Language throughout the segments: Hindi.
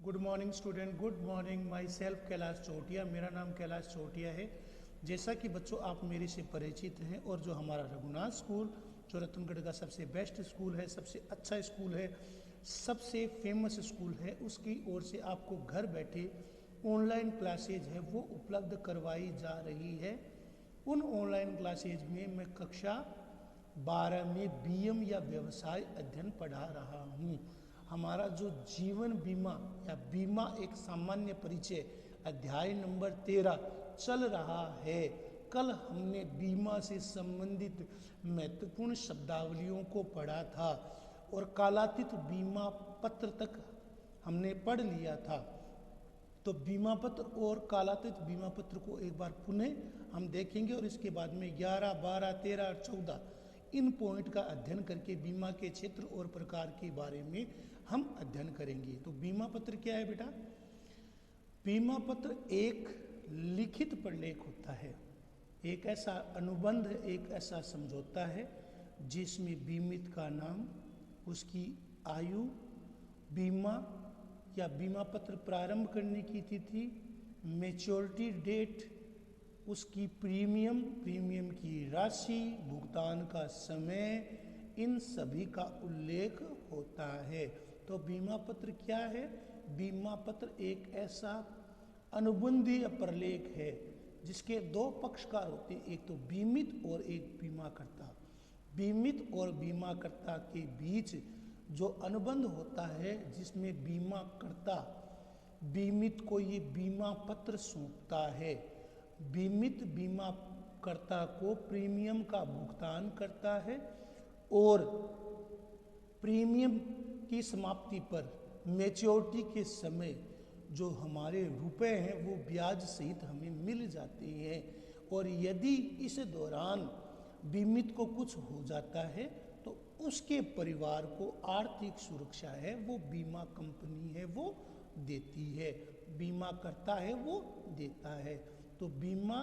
Good morning student, good morning. Myself Kailash Chautiya, मेरा नाम कैलाश चौटिया है। जैसा कि बच्चों आप मेरे से परिचित हैं और जो हमारा रघुनाथ स्कूल जो रतनगढ़ का सबसे बेस्ट स्कूल है, सबसे अच्छा स्कूल है, सबसे फेमस स्कूल है, उसकी ओर से आपको घर बैठे ऑनलाइन क्लासेज है वो उपलब्ध करवाई जा रही है। उन ऑनलाइन क्लासेज में मैं कक्षा 12 में बीएम या व्यवसाय अध्ययन पढ़ा रहा हूँ। हमारा जो जीवन बीमा या बीमा एक सामान्य परिचय अध्याय नंबर 13 चल रहा है। कल हमने बीमा से संबंधित महत्वपूर्ण शब्दावलियों को पढ़ा था और कालातीत बीमा पत्र तक हमने पढ़ लिया था। तो बीमा पत्र और कालातीत बीमा पत्र को एक बार पुनः हम देखेंगे और इसके बाद में 11, 12, 13 और 14 इन पॉइंट का अध्ययन करके बीमा के क्षेत्र और प्रकार के बारे में हम अध्ययन करेंगे। तो बीमा पत्र क्या है बेटा? बीमा पत्र एक लिखित प्रलेख होता है, एक ऐसा अनुबंध, एक ऐसा समझौता है जिसमें बीमित का नाम, उसकी आयु, बीमा या बीमा पत्र प्रारंभ करने की तिथि, मैच्योरिटी डेट, उसकी प्रीमियम, प्रीमियम की राशि, भुगतान का समय, इन सभी का उल्लेख होता है। तो बीमा पत्र क्या है? बीमा पत्र एक ऐसा अनुबंधीय प्रलेख है जिसके दो पक्षकार होते हैं, एक तो बीमित और एक बीमाकर्ता। बीमित और बीमाकर्ता के बीच जो अनुबंध होता है जिसमें बीमाकर्ता बीमित को ये बीमा पत्र सौंपता है, बीमित बीमाकर्ता को प्रीमियम का भुगतान करता है और प्रीमियम की समाप्ति पर मैच्योरिटी के समय जो हमारे रुपए हैं वो ब्याज सहित हमें मिल जाते हैं। और यदि इस दौरान बीमित को कुछ हो जाता है तो उसके परिवार को आर्थिक सुरक्षा है वो बीमा कंपनी है वो देती है, बीमाकर्ता है वो देता है। तो बीमा,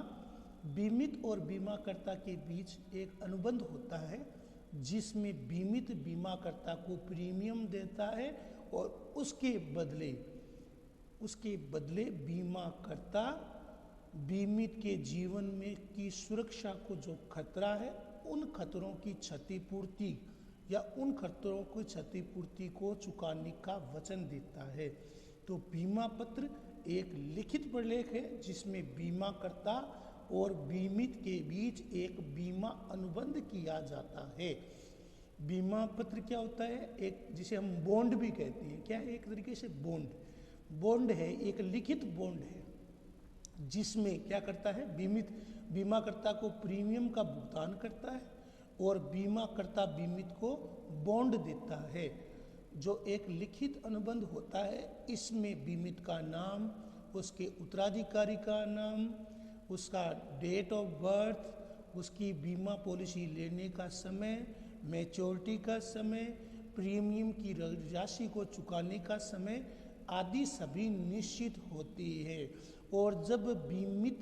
बीमित और बीमाकर्ता के बीच एक अनुबंध होता है जिसमें बीमित बीमाकर्ता को प्रीमियम देता है और उसके बदले बीमाकर्ता बीमित के जीवन में की सुरक्षा को जो खतरा है उन खतरों की क्षतिपूर्ति या उन खतरों की क्षतिपूर्ति को चुकाने का वचन देता है। तो बीमा पत्र एक लिखित प्रलेख है जिसमें बीमाकर्ता और बीमित के बीच एक बीमा अनुबंध किया जाता है। बीमा पत्र क्या होता है? एक जिसे हम बॉन्ड भी कहते हैं। क्या है? एक तरीके से बॉन्ड है, एक लिखित बॉन्ड है जिसमें क्या करता है? बीमित बीमाकर्ता को प्रीमियम का भुगतान करता है और बीमाकर्ता बीमित को बॉन्ड देता है। जो एक लिखित अनुबंध होता है इसमें बीमित का नाम, उसके उत्तराधिकारी का नाम, उसका डेट ऑफ बर्थ, उसकी बीमा पॉलिसी लेने का समय, मैच्योरिटी का समय, प्रीमियम की राशि को चुकाने का समय आदि सभी निश्चित होती है। और जब बीमित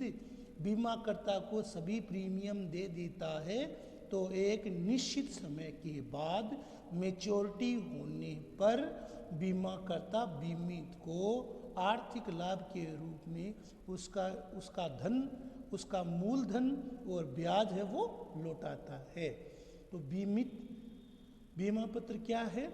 बीमाकर्ता को सभी प्रीमियम दे देता है तो एक निश्चित समय के बाद मैच्योरिटी होने पर बीमाकर्ता बीमित को आर्थिक लाभ के रूप में उसका धन, उसका मूलधन और ब्याज है वो लौटाता है। तो बीमित बीमा पत्र क्या है?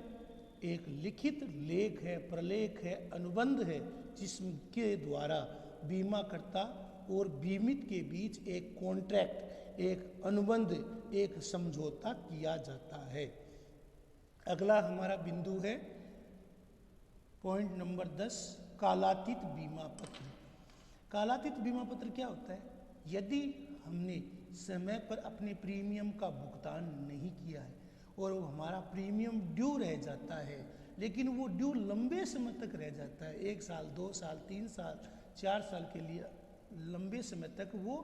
एक लिखित लेख है, प्रलेख है, अनुबंध है जिसके द्वारा बीमाकर्ता और बीमित के बीच एक कॉन्ट्रैक्ट, एक अनुबंध, एक समझौता किया जाता है। अगला हमारा बिंदु है पॉइंट नंबर 10, कालातीत बीमा पत्र। कालातीत बीमा पत्र क्या होता है? यदि हमने समय पर अपने प्रीमियम का भुगतान नहीं किया है और वो हमारा प्रीमियम ड्यू रह जाता है, लेकिन वो ड्यू लंबे समय तक रह जाता है, 1 साल, 2 साल, 3 साल, 4 साल के लिए लंबे समय तक वो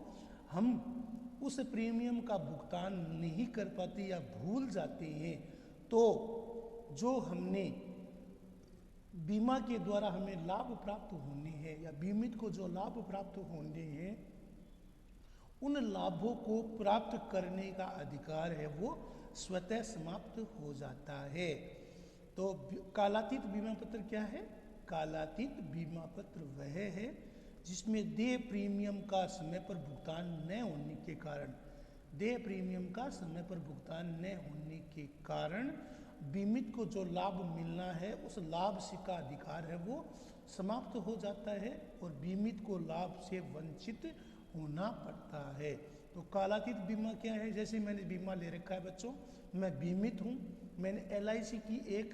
हम उस प्रीमियम का भुगतान नहीं कर पाते या भूल जाते हैं, तो जो हमने बीमा के द्वारा हमें लाभ प्राप्त होने हैं या बीमित को जो लाभ प्राप्त होने हैं उन लाभों को प्राप्त करने का अधिकार है वो स्वतः समाप्त हो जाता है। तो कालातीत बीमा पत्र क्या है? कालातीत बीमा पत्र वह है जिसमें देय प्रीमियम का समय पर भुगतान न होने के कारण बीमित को जो लाभ मिलना है उस लाभ से का अधिकार है वो समाप्त हो जाता है और बीमित को लाभ से वंचित होना पड़ता है। तो कालातीत बीमा क्या है? जैसे मैंने बीमा ले रखा है बच्चों, मैं बीमित हूँ, मैंने LIC की एक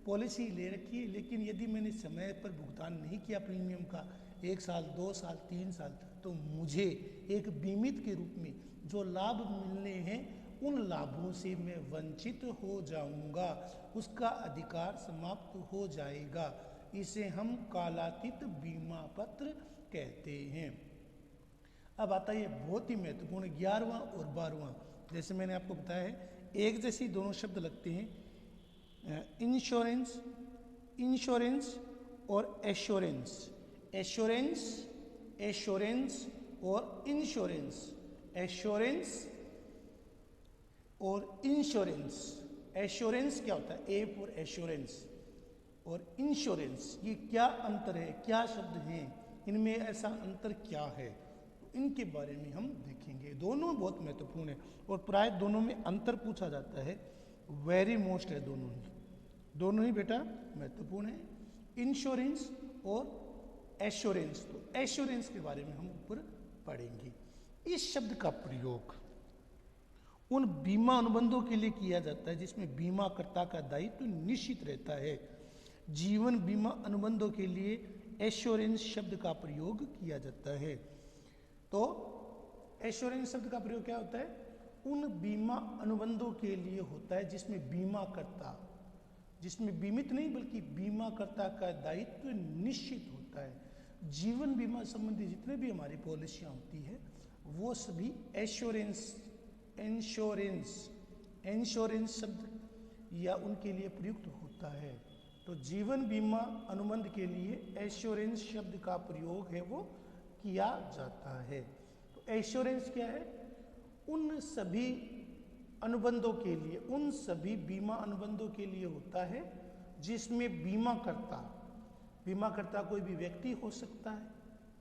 पॉलिसी ले रखी है, लेकिन यदि मैंने समय पर भुगतान नहीं किया प्रीमियम का 1 साल 2 साल 3 साल, तो मुझे एक बीमित के रूप में जो लाभ मिलने हैं उन लाभों से मैं वंचित हो जाऊंगा, उसका अधिकार समाप्त हो जाएगा। इसे हम कालातीत बीमा पत्र कहते हैं। अब आता है बहुत ही महत्वपूर्ण 11वां और 12वां। जैसे मैंने आपको बताया है एक जैसी दोनों शब्द लगते हैं, इंश्योरेंस और एश्योरेंस और इंश्योरेंस। एश्योरेंस क्या होता है? ए फॉर एश्योरेंस और इंश्योरेंस, ये क्या अंतर है, क्या शब्द हैं, इनमें ऐसा अंतर क्या है, तो इनके बारे में हम देखेंगे। दोनों बहुत महत्वपूर्ण है और प्राय दोनों में अंतर पूछा जाता है, वेरी मोस्ट है दोनों ही बेटा महत्वपूर्ण है, इंश्योरेंस और एश्योरेंस। तो एश्योरेंस के बारे में हम ऊपर पढ़ेंगे। इस शब्द का प्रयोग उन बीमा अनुबंधों के लिए किया जाता है जिसमें बीमाकर्ता का दायित्व निश्चित रहता है। जीवन बीमा अनुबंधों के लिए एश्योरेंस शब्द का प्रयोग किया जाता है। तो एश्योरेंस शब्द का प्रयोग क्या होता है? उन बीमा अनुबंधों के लिए होता है जिसमें बीमाकर्ता, जिसमें बीमित नहीं बल्कि बीमाकर्ता का दायित्व निश्चित होता है। जीवन बीमा संबंधी जितने भी हमारी पॉलिसियां होती है वो सभी इंश्योरेंस शब्द या उनके लिए प्रयुक्त होता है। तो जीवन बीमा अनुबंध के लिए एश्योरेंस शब्द का प्रयोग है वो किया जाता है। तो एश्योरेंस क्या है? उन सभी अनुबंधों के लिए, उन सभी बीमा अनुबंधों के लिए होता है जिसमें बीमाकर्ता कोई भी व्यक्ति हो सकता है,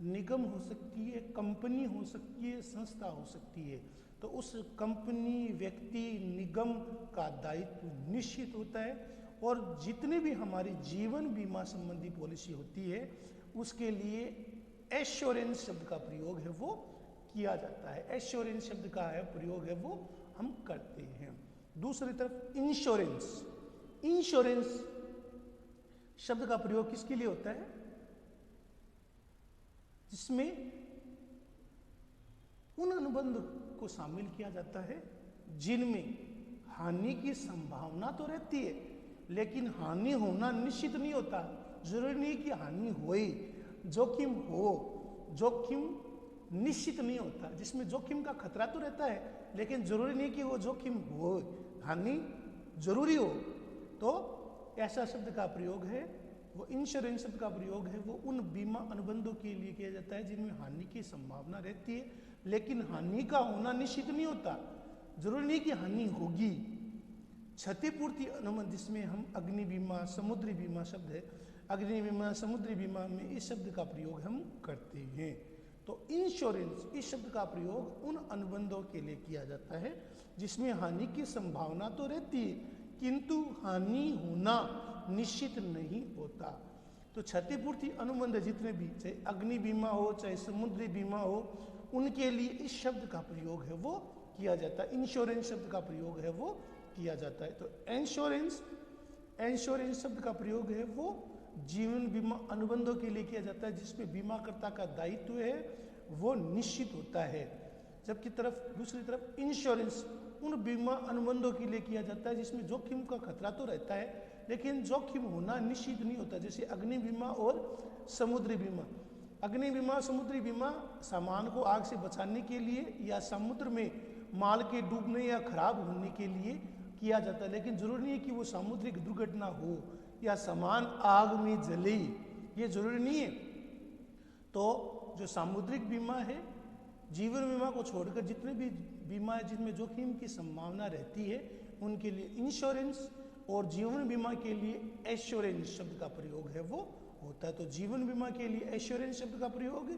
निगम हो सकती है, कंपनी हो सकती है, संस्था हो सकती है। तो उस कंपनी, व्यक्ति, निगम का दायित्व निश्चित होता है और जितने भी हमारी जीवन बीमा संबंधी पॉलिसी होती है उसके लिए एश्योरेंस शब्द का प्रयोग है वो किया जाता है। एश्योरेंस शब्द का है प्रयोग है वो हम करते हैं। दूसरी तरफ इंश्योरेंस शब्द का प्रयोग किसके लिए होता है? जिसमें उन अनुबंध को शामिल किया जाता है जिनमें हानि की संभावना तो रहती है लेकिन हानि होना निश्चित नहीं होता। जरूरी नहीं कि हानि होए, जोखिम हो, जोखिम निश्चित नहीं होता। जिसमें जोखिम का खतरा तो रहता है लेकिन जरूरी नहीं कि वो जोखिम हो, हानि जरूरी हो। तो ऐसा शब्द का प्रयोग है वो इंश्योरेंस शब्द का प्रयोग है वो उन बीमा अनुबंधों के लिए किया जाता है जिनमें हानि की संभावना रहती है लेकिन हानि का होना निश्चित नहीं होता। जरूरी नहीं कि हानि होगी। क्षतिपूर्ति अनुबंध जिसमें हम अग्नि बीमा, समुद्री बीमा शब्द है, अग्नि बीमा, समुद्री बीमा में इस शब्द का प्रयोग हम करते हैं। तो इंश्योरेंस इस शब्द का प्रयोग उन अनुबंधों के लिए किया जाता है जिसमें हानि की संभावना तो रहती है किंतु हानि होना निश्चित नहीं होता। तो क्षतिपूर्ति अनुबंध जितने भी, चाहे अग्नि बीमा हो चाहे समुद्री बीमा हो, उनके लिए इस शब्द का प्रयोग है वो किया जाता है। इंश्योरेंस शब्द का प्रयोग है वो किया जाता है। तो इंश्योरेंस शब्द का प्रयोग है वो जीवन बीमा अनुबंधों के लिए किया जाता है जिसमें बीमाकर्ता का दायित्व है वो निश्चित होता है। जबकि दूसरी तरफ इंश्योरेंस उन बीमा अनुबंधों के लिए किया जाता है जिसमें जोखिम का खतरा तो रहता है लेकिन जोखिम होना निश्चित नहीं होता। जैसे अग्नि बीमा और समुद्री बीमा। अग्नि बीमा, समुद्री बीमा सामान को आग से बचाने के लिए या समुद्र में माल के डूबने या खराब होने के लिए किया जाता है लेकिन जरूरी नहीं है कि वो सामुद्रिक दुर्घटना हो या सामान आग में जले, ये जरूरी नहीं है। तो जो सामुद्रिक बीमा है, जीवन बीमा को छोड़कर जितने भी बीमा है जिनमें जोखिम की संभावना रहती है उनके लिए इंश्योरेंस और जीवन बीमा के लिए एश्योरेंस शब्द का प्रयोग है वो होता है। तो जीवन बीमा के लिए एश्योरेंस शब्द का प्रयोग,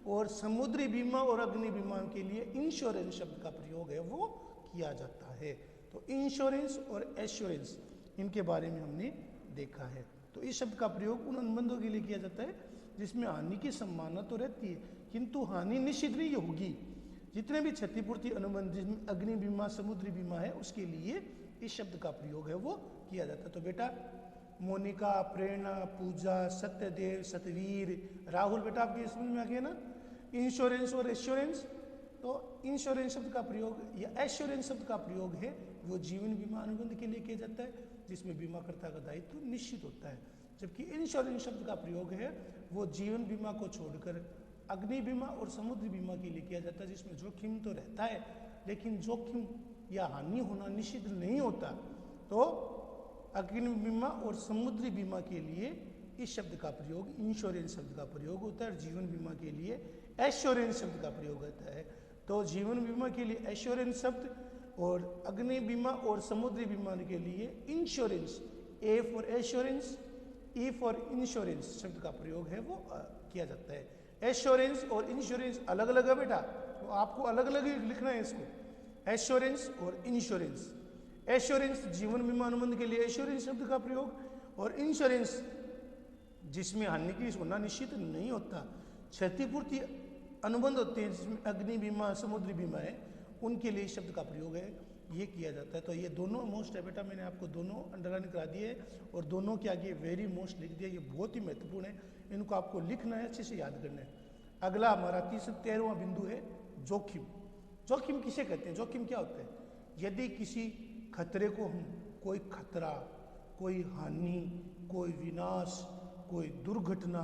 और समुद्री बीमा और अग्नि बीमा के लिए इंश्योरेंस शब्द का प्रयोग है वो किया जाता है। तो इंश्योरेंस और एश्योरेंस इनके बारे में हमने देखा है। तो इस शब्द का प्रयोग उन अनुबंधों के लिए किया जाता है जिसमें हानि की संभावना तो रहती है किंतु हानि निश्चित नहीं होगी। जितने भी क्षतिपूर्ति अनुबंध जिसमें अग्नि बीमा समुद्री बीमा है उसके लिए इस शब्द का प्रयोग है वो किया जाता है। तो बेटा मोनिका, प्रेरणा, पूजा, सत्यदेव, सतवीर, राहुल, बेटा आपके ये समझ में आ गया ना इंश्योरेंस और एश्योरेंस। तो इंश्योरेंस शब्द का प्रयोग या एश्योरेंस शब्द का प्रयोग है वो जीवन बीमा अनुबंध के लिए किया जाता है जिसमें बीमाकर्ता का दायित्व निश्चित होता है, जबकि इंश्योरेंस शब्द का प्रयोग है वो जीवन बीमा को छोड़कर अग्नि बीमा और समुद्री बीमा के लिए किया जाता है जिसमें जोखिम तो रहता है लेकिन जोखिम या हानि होना निश्चित नहीं होता। तो अग्नि बीमा और समुद्री बीमा के लिए इस शब्द का प्रयोग इंश्योरेंस शब्द का प्रयोग होता है और जीवन बीमा के लिए एश्योरेंस शब्द का प्रयोग होता है। तो जीवन बीमा के लिए एश्योरेंस शब्द और अग्नि बीमा और समुद्री बीमा के लिए insurance, A for assurance, E for insurance शब्द का प्रयोग है वो किया जाता है। एश्योरेंस और इंश्योरेंस अलग अलग है बेटा, तो आपको अलग अलग ही लिखना है इसको, एश्योरेंस और इंश्योरेंस। एश्योरेंस जीवन बीमा अनुबंध के लिए एश्योरेंस शब्द का प्रयोग, और इंश्योरेंस जिसमें हानि की होना निश्चित नहीं होता। क्षतिपूर्ति अनुबंध होते हैं जिसमें अग्नि बीमा समुद्री बीमा है उनके लिए शब्द का प्रयोग है ये किया जाता है। तो ये दोनों मोस्ट है बेटा, मैंने आपको दोनों अंडरलाइन करा दिए और दोनों के आगे वेरी मोस्ट लिख दिया। ये बहुत ही महत्वपूर्ण है, इनको आपको लिखना है, अच्छे से याद करना है। अगला हमारा 13वां बिंदु है जोखिम। जोखिम किसे कहते हैं? जोखिम क्या होता है? यदि किसी खतरे को हम कोई खतरा, कोई हानि, कोई विनाश, कोई दुर्घटना,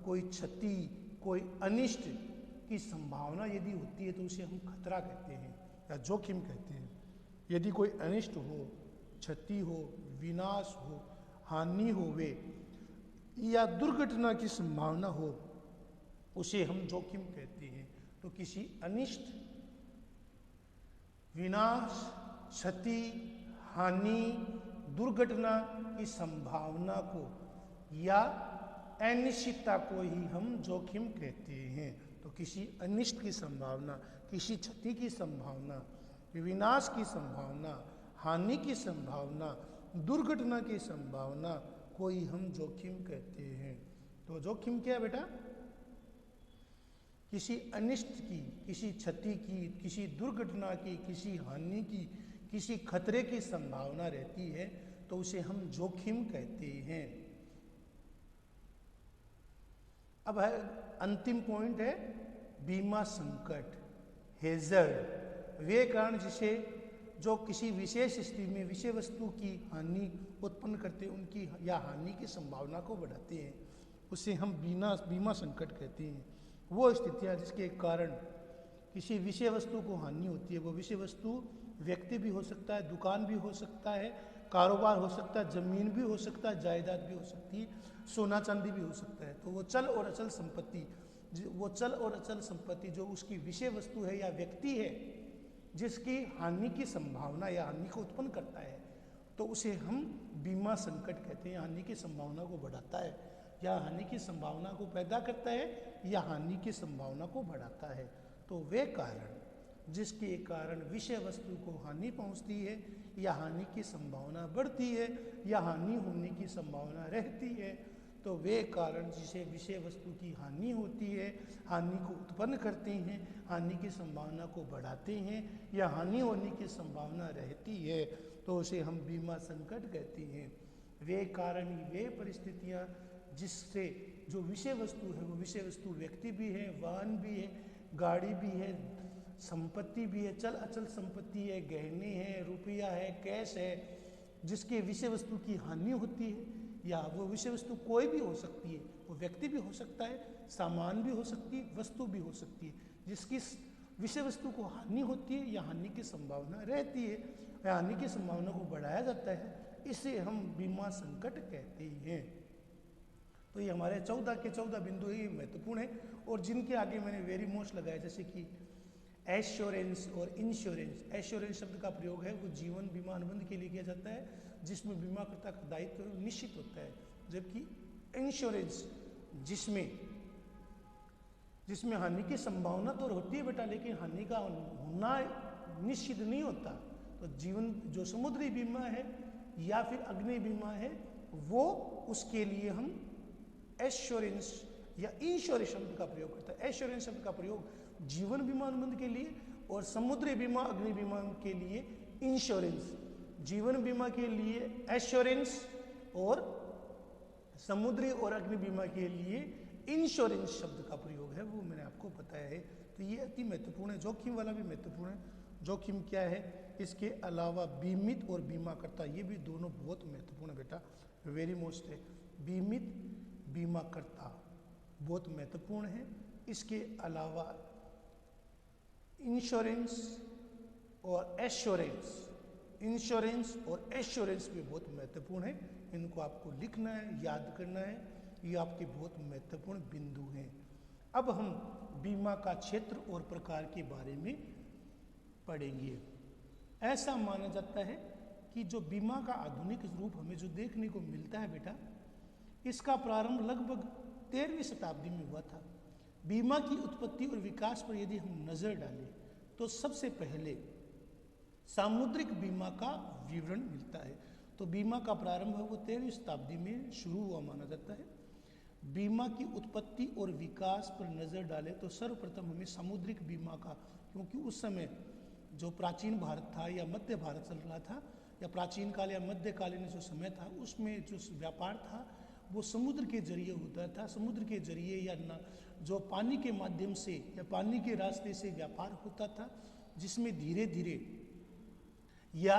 कोई क्षति, कोई अनिष्ट की संभावना यदि होती है तो उसे हम खतरा कहते हैं या जोखिम कहते हैं। यदि कोई अनिष्ट हो, क्षति हो, विनाश हो, हानि होवे या दुर्घटना की संभावना हो उसे हम जोखिम कहते हैं। तो किसी अनिष्ट, विनाश, क्षति, हानि, दुर्घटना की संभावना को या अनिश्चितता को ही हम जोखिम कहते हैं। तो किसी अनिष्ट की संभावना, किसी क्षति की संभावना, विनाश की संभावना, हानि की संभावना, दुर्घटना की संभावना को ही हम जोखिम कहते हैं। तो जोखिम क्या है बेटा? किसी अनिष्ट की, किसी क्षति की, किसी दुर्घटना की, किसी हानि की, किसी खतरे की संभावना रहती है तो उसे हम जोखिम कहते हैं। अब है अंतिम पॉइंट है बीमा संकट, हेजर्ड। वे कारण जिसे जो किसी विशेष स्थिति में विषय वस्तु की हानि उत्पन्न करते हैं, उनकी या हानि की संभावना को बढ़ाते हैं, उसे हम बीमा संकट कहते हैं। वो स्थितियाँ जिसके कारण किसी विषय वस्तु को हानि होती है, वो विषय वस्तु व्यक्ति भी हो सकता है, दुकान भी हो सकता है, कारोबार हो सकता है, जमीन भी हो सकता है, जायदाद भी हो सकती है, सोना चांदी भी हो सकता है। तो वो चल और अचल संपत्ति जो उसकी विषय वस्तु है या व्यक्ति है जिसकी हानि की संभावना या हानि को उत्पन्न करता है तो उसे हम बीमा संकट कहते हैं। हानि की संभावना को बढ़ाता है या हानि की संभावना को पैदा करता है या हानि की संभावना को बढ़ाता है। तो वे कारण जिसके कारण विषय वस्तु को हानि पहुंचती है या हानि की संभावना बढ़ती है या हानि होने की संभावना रहती है, तो वे कारण जिसे विषय वस्तु की हानि होती है, हानि को उत्पन्न करते हैं, हानि की संभावना को बढ़ाते हैं या हानि होने की संभावना रहती है, तो उसे हम बीमा संकट कहते हैं। वे कारण, वे परिस्थितियाँ जिससे जो विषय वस्तु है, वो विषय वस्तु व्यक्ति भी है, वाहन भी है, गाड़ी भी है, संपत्ति भी है, चल अचल संपत्ति है, गहने हैं, रुपया है, कैश है, जिसके विषय वस्तु की हानि होती है, या वो विषय वस्तु कोई भी हो सकती है, वो व्यक्ति भी हो सकता है, सामान भी हो सकती है, वस्तु भी हो सकती है, जिसकी विषय वस्तु को हानि होती है या हानि की संभावना रहती है या हानि की संभावना को बढ़ाया जाता है, इसे हम बीमा संकट कहते हैं। तो ये हमारे 14 के 14 बिंदु ही महत्वपूर्ण है और जिनके आगे मैंने वेरी मोस्ट लगाया, जैसे कि एश्योरेंस और इंश्योरेंस। एश्योरेंस शब्द का प्रयोग है वो जीवन बीमा अनुबंध के लिए किया जाता है जिसमें बीमाकर्ता का दायित्व निश्चित होता है, जबकि इंश्योरेंस जिसमें जिसमें हानि की संभावना तो होती है बेटा, लेकिन हानि का होना निश्चित नहीं होता। तो जीवन जो समुद्री बीमा है या फिर अग्नि बीमा है, वो उसके लिए हम एश्योरेंस या इंश्योरेंस शब्द का प्रयोग करता है। एश्योरेंस शब्द का प्रयोग जीवन बीमा अनुबंध के लिए और समुद्री बीमा अग्नि बीमा के लिए इंश्योरेंस। जीवन बीमा के लिए एश्योरेंस और समुद्री और अग्नि बीमा के लिए इंश्योरेंस शब्द का प्रयोग है, वो मैंने आपको बताया है। तो ये अति महत्वपूर्ण है। जोखिम वाला भी महत्वपूर्ण है। जोखिम क्या है? इसके अलावा बीमित और बीमाकर्ता, ये भी दोनों बहुत महत्वपूर्ण है बेटा, वेरी मोस्ट है। बीमित बीमाकर्ता बहुत महत्वपूर्ण है। इसके अलावा इंश्योरेंस और एश्योरेंस, इंश्योरेंस और एश्योरेंस भी बहुत महत्वपूर्ण है। इनको आपको लिखना है, याद करना है, ये आपके बहुत महत्वपूर्ण बिंदु हैं। अब हम बीमा का क्षेत्र और प्रकार के बारे में पढ़ेंगे। ऐसा माना जाता है कि जो बीमा का आधुनिक रूप हमें जो देखने को मिलता है बेटा, इसका प्रारंभ लगभग 13वीं शताब्दी में हुआ था। बीमा की उत्पत्ति और विकास पर यदि हम नजर डालें तो सबसे पहले सामुद्रिक बीमा का विवरण मिलता है। तो बीमा का प्रारंभ है वो 13वीं शताब्दी में शुरू हुआ माना जाता है। बीमा की उत्पत्ति और विकास पर नजर डालें तो सर्वप्रथम हमें सामुद्रिक बीमा का, क्योंकि उस समय जो प्राचीन भारत था या मध्य भारत चल रहा था, या प्राचीन काल या मध्यकालीन जो समय था, उसमें जो व्यापार था वो समुद्र के जरिए होता था। समुद्र के जरिए या जो पानी के माध्यम से या पानी के रास्ते से व्यापार होता था, जिसमें धीरे धीरे या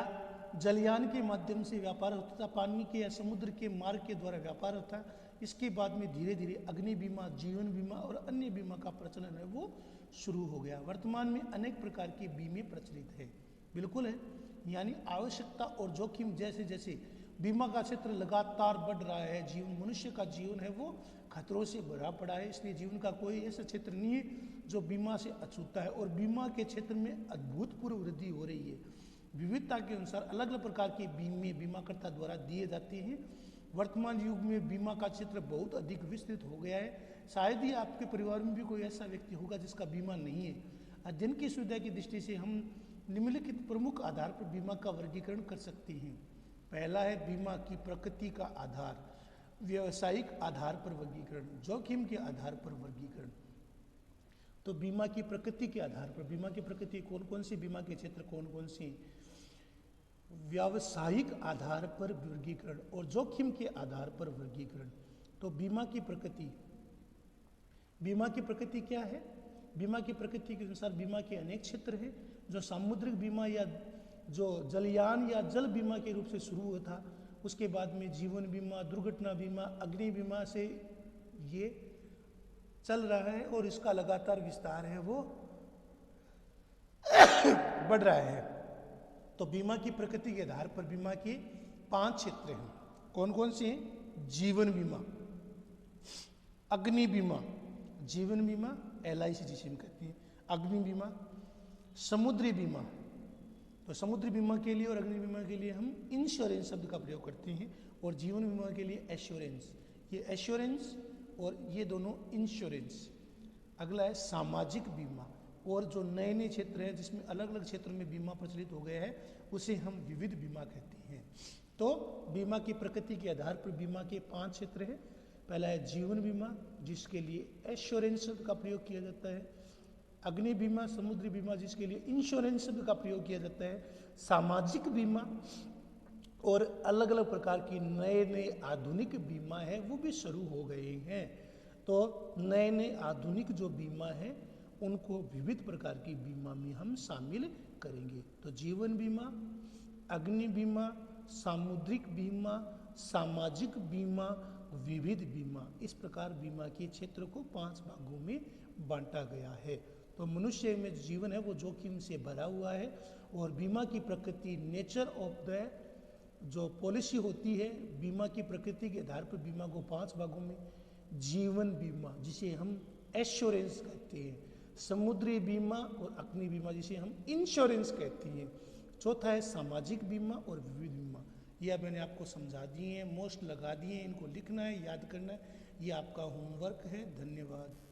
जलयान के माध्यम से व्यापार होता था, पानी के या समुद्र के मार्ग के द्वारा व्यापार होता। इसके बाद में धीरे धीरे अग्नि बीमा, जीवन बीमा और अन्य बीमा का प्रचलन है वो शुरू हो गया। वर्तमान में अनेक प्रकार के बीमे प्रचलित है, बिल्कुल है। यानी आवश्यकता और जोखिम जैसे जैसे बीमा का क्षेत्र लगातार बढ़ रहा है, जीवन मनुष्य का जीवन है वो खतरों से भरा पड़ा है, इसलिए जीवन का कोई ऐसा क्षेत्र नहीं है जो बीमा से अछूता है। और बीमा के क्षेत्र में अभूतपूर्व वृद्धि हो रही है। विविधता के अनुसार अलग अलग प्रकार के बीमे बीमाकर्ता द्वारा दिए जाते हैं। वर्तमान युग में बीमा का क्षेत्र बहुत अधिक विस्तृत हो गया है। शायद ही आपके परिवार में भी कोई ऐसा व्यक्ति होगा जिसका बीमा नहीं है। अध्ययन की सुविधा की दृष्टि से हम निम्नलिखित प्रमुख आधार पर बीमा का वर्गीकरण कर सकते हैं। पहला है बीमा की प्रकृति का आधार, व्यवसायिक आधार पर वर्गीकरण, जोखिम के आधार पर वर्गीकरण। तो बीमा की प्रकृति के आधार पर, बीमा की प्रकृति कौन कौन सी बीमा के क्षेत्र कौन कौन सी, व्यावसायिक आधार पर वर्गीकरण और जोखिम के आधार पर वर्गीकरण। तो बीमा की प्रकृति, बीमा की प्रकृति क्या है? बीमा की प्रकृति के अनुसार बीमा के अनेक क्षेत्र हैं। जो सामुद्रिक बीमा या जो जलयान या जल बीमा के रूप से शुरू हुआ था, उसके बाद में जीवन बीमा, दुर्घटना बीमा, अग्नि बीमा से ये चल रहा है और इसका लगातार विस्तार है वो बढ़ रहा है। तो बीमा की प्रकृति के आधार पर बीमा के 5 क्षेत्र हैं। कौन कौन से हैं? जीवन बीमा, अग्नि बीमा, जीवन बीमा LIC जिसे हम कहते हैं, अग्नि बीमा, समुद्री बीमा। तो समुद्री बीमा के लिए और अग्नि बीमा के लिए हम इंश्योरेंस शब्द का प्रयोग करते हैं, और जीवन बीमा के लिए एश्योरेंस। ये एश्योरेंस और ये दोनों इंश्योरेंस। अगला है सामाजिक बीमा, और जो नए नए क्षेत्र हैं जिसमें अलग अलग क्षेत्रों में बीमा प्रचलित हो गया है उसे हम विविध बीमा कहते हैं। तो बीमा की प्रकृति के आधार पर बीमा के 5 क्षेत्र हैं। पहला है जीवन बीमा, जिसके लिए एश्योरेंस शब्द का प्रयोग किया जाता है। अग्नि बीमा, समुद्री बीमा, जिसके लिए इंश्योरेंस शब्द का प्रयोग किया जाता है। सामाजिक बीमा और अलग अलग प्रकार की नए नए आधुनिक बीमा है वो भी शुरू हो गए हैं। तो नए नए आधुनिक जो बीमा है उनको विविध प्रकार की बीमा में हम शामिल करेंगे। तो जीवन बीमा, अग्नि बीमा, सामुद्रिक बीमा, सामाजिक बीमा, विविध बीमा, इस प्रकार बीमा के क्षेत्र को 5 भागों में बांटा गया है। तो मनुष्य में जीवन है वो जोखिम से भरा हुआ है, और बीमा की प्रकृति, नेचर ऑफ द जो पॉलिसी होती है, बीमा की प्रकृति के आधार पर बीमा को 5 भागों में, जीवन बीमा जिसे हम एश्योरेंस कहते हैं, समुद्री बीमा और अग्नि बीमा जिसे हम इंश्योरेंस कहते हैं, चौथा है सामाजिक बीमा और विविध बीमा। यह मैंने आपको समझा दिए हैं, मोस्ट लगा दिए हैं, इनको लिखना है, याद करना है, ये आपका होमवर्क है। धन्यवाद।